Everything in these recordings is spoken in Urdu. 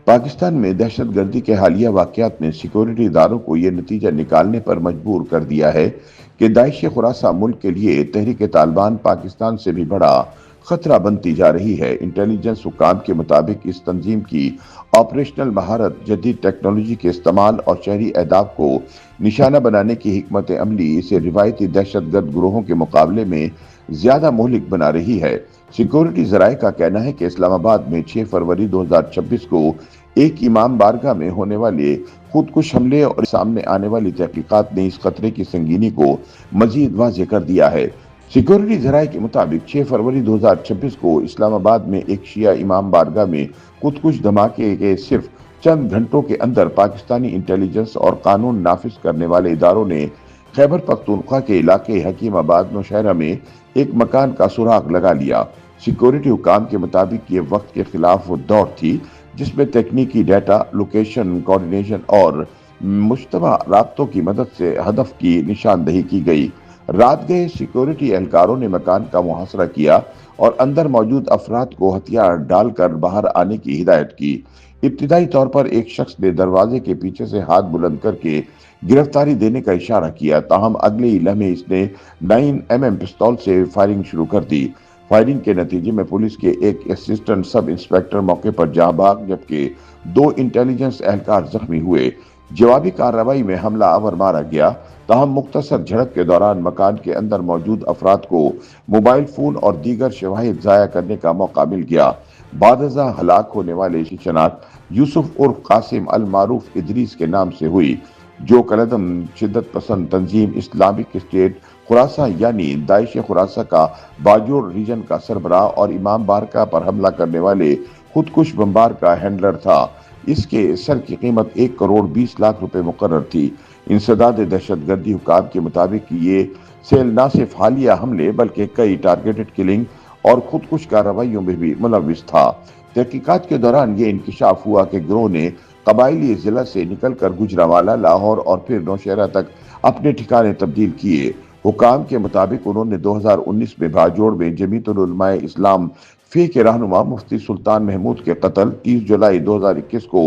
پاکستان میں دہشت گردی کے حالیہ واقعات نے سیکورٹی اداروں کو یہ نتیجہ نکالنے پر مجبور کر دیا ہے کہ داعش خراساں ملک کے لیے تحریک طالبان پاکستان سے بھی بڑا خطرہ بنتی جا رہی ہے۔ انٹیلیجنس حکام کے مطابق اس تنظیم کی آپریشنل مہارت، جدید ٹیکنالوجی کے استعمال اور شہری اہداف کو نشانہ بنانے کی حکمت عملی اسے روایتی دہشت گرد گروہوں کے مقابلے میں زیادہ مہلک بنا رہی ہے۔ سیکورٹی ذرائع کا کہنا ہے کہ اسلام آباد میں 6 فروری 2026 کو ایک امام بارگاہ میں ہونے والے خودکش حملے اور سامنے آنے والی تحقیقات نے اس خطرے کی سنگینی کو مزید واضح کر دیا ہے۔ سیکورٹی ذرائع کے مطابق 6 فروری 2026 کو اسلام آباد میں ایک شیعہ امام بارگاہ میں خودکش دھماکے کے صرف چند گھنٹوں کے اندر پاکستانی انٹیلیجنس اور قانون نافذ کرنے والے اداروں نے خیبر پختونخوا کے علاقے حکیم آباد نوشہرہ میں ایک مکان کا سراغ لگا لیا۔ سیکورٹی حکام کے مطابق یہ وقت کے خلاف وہ دور تھی جس میں تکنیکی ڈیٹا، لوکیشن کوارڈینیشن اور مشتبہ رابطوں کی مدد سے ہدف کی نشاندہی کی گئی۔ رات گئے سیکورٹی اہلکاروں نے مکان کا محاصرہ کیا اور اندر موجود افراد کو ہتھیار ڈال کر باہر آنے کی ہدایت کی۔ ابتدائی طور پر ایک شخص نے دروازے کے پیچھے سے ہاتھ بلند کر کے گرفتاری دینے کا اشارہ کیا، تاہم اگلے ہی لمحے اس نے 9mm پستول سے فائرنگ شروع کر دی۔ فائرنگ کے نتیجے میں پولیس کے ایک اسسٹنٹ سب انسپیکٹر موقع پر جاں بحق جبکہ 2 انٹیلیجنس اہلکار زخمی ہوئے۔ جوابی کارروائی میں حملہ آور مارا گیا، تاہم مختصر جھڑپ کے دوران مکان کے اندر موجود افراد کو موبائل فون اور دیگر شواہد ضائع کرنے کا موقع مل گیا۔ بعد ازاں ہلاک ہونے والے کی شناخت یوسف عرف قاسم المعروف ادریس کے نام سے ہوئی، جو کالعدم شدت پسند تنظیم اسلامک اسٹیٹ خراساں یعنی داعش خراساں کا باجوڑ ریجن کا سربراہ اور امام بارگاہ پر حملہ کرنے والے خودکش بمبار کا ہینڈلر تھا۔ اس کے سر کی قیمت 1 کروڑ 20 لاکھ روپے مقرر تھی۔ انسداد دہشت گردی حکام کے مطابق یہ سیل نہ صرف حالیہ حملے بلکہ کئی ٹارگیٹڈ کلنگ اور خودکش کارروائیوں میں بھی ملوث تھا۔ تحقیقات کے دوران یہ انکشاف ہوا کہ گروہ نے قبائلی ضلع سے نکل کر گجرانوالہ، لاہور اور پھر نوشہرہ تک اپنے ٹھکانے تبدیل کیے۔ حکام کے مطابق انہوں نے 2019 میں بھاجوڑ میں جمیعت العلماء اسلام فے کے رہنما مفتی سلطان محمود کے قتل، 30 جولائی 2021 کو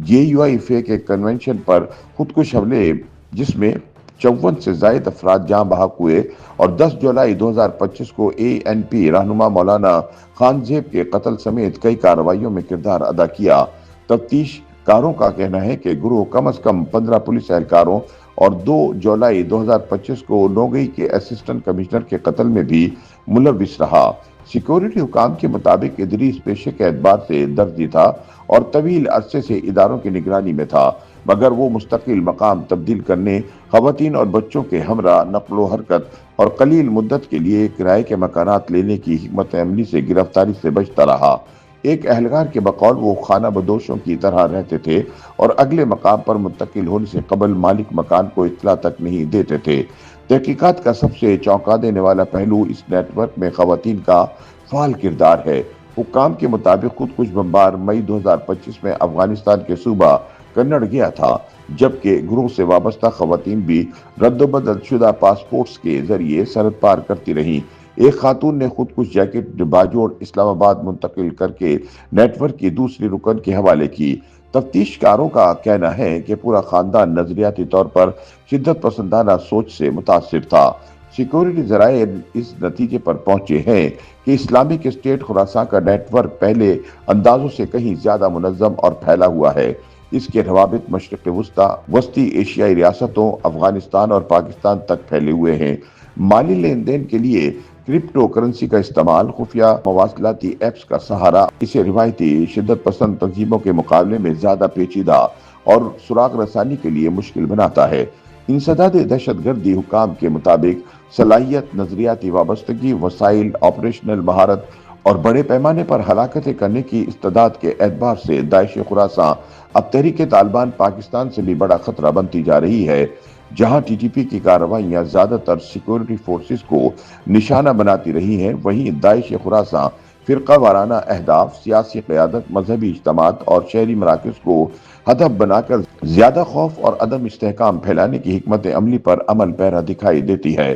JUI فے کے کنونشن پر خودکش حملے جس میں 54 سے زائد افراد جاں بحق ہوئے اور 10 جولائی 2025 کو ANP رہنما مولانا خان زیب کے قتل سمیت کئی کارروائیوں میں کردار ادا کیا۔ تفتیش کاروں کا کہنا ہے کہ گروہ کم از کم 15 پولیس اہلکاروں اور 2 جولائی 2025 کو نوگئی کے اسسٹنٹ کمشنر کے قتل میں بھی ملوث رہا۔ سیکورٹی حکام کے مطابق ادریس پیشے کے اعتبار سے درزی تھا اور طویل عرصے سے اداروں کی نگرانی میں تھا، مگر وہ مستقل مقام تبدیل کرنے، خواتین اور بچوں کے ہمراہ نقل و حرکت اور قلیل مدت کے لیے کرائے کے مکانات لینے کی حکمت عملی سے گرفتاری سے بچتا رہا۔ ایک اہلکار کے بقول وہ خانہ بدوشوں کی طرح رہتے تھے اور اگلے مقام پر منتقل ہونے سے قبل مالک مکان کو اطلاع تک نہیں دیتے تھے۔ تحقیقات کا سب سے چونکا دینے والا پہلو اس نیٹ ورک میں خواتین کا فعال کردار ہے۔ حکام کے مطابق خودکش بمبار مئی 2025 میں افغانستان کے صوبہ کنڑ گیا تھا، جبکہ گروہ سے وابستہ خواتین بھی رد و بدل شدہ پاسپورٹس کے ذریعے سرحد پار کرتی رہیں۔ ایک خاتون نے خودکش جیکٹ باجوڑ اسلام آباد منتقل کر کے نیٹ ورک کی دوسری رکن کے حوالے کی۔ تفتیش کاروں کا کہنا ہے کہ پورا خاندان نظریاتی طور پر شدت پسندانہ سوچ سے متاثر تھا۔ سیکورٹی ذرائع اس نتیجے پر پہنچے ہیں کہ اسلامک اسٹیٹ خراساں کا نیٹ ورک پہلے اندازوں سے کہیں زیادہ منظم اور پھیلا ہوا ہے۔ اس کے روابط مشرق وسطیٰ، وسطی ایشیائی ریاستوں، افغانستان اور پاکستان تک پھیلے ہوئے ہیں۔ مالی لین دین کے لیے کرپٹو کرنسی کا استعمال، خفیہ مواصلاتی ایپس کا سہارا اسے روایتی شدت پسند تنظیموں کے مقابلے میں زیادہ پیچیدہ اور سراغ رسانی کے لیے مشکل بناتا ہے۔ انسداد دہشت گردی حکام کے مطابق صلاحیت، نظریاتی وابستگی، وسائل، آپریشنل مہارت اور بڑے پیمانے پر ہلاکتیں کرنے کی استعداد کے اعتبار سے داعش خراساں اب تحریک طالبان پاکستان سے بھی بڑا خطرہ بنتی جا رہی ہے۔ جہاں TTP کی کارروائیاں زیادہ تر سیکورٹی فورسز کو نشانہ بناتی رہی ہیں، وہیں داعش خراساں فرقہ وارانہ اہداف، سیاسی قیادت، مذہبی اجتماعات اور شہری مراکز کو ہدف بنا کر زیادہ خوف اور عدم استحکام پھیلانے کی حکمت عملی پر عمل پیرا دکھائی دیتی ہے۔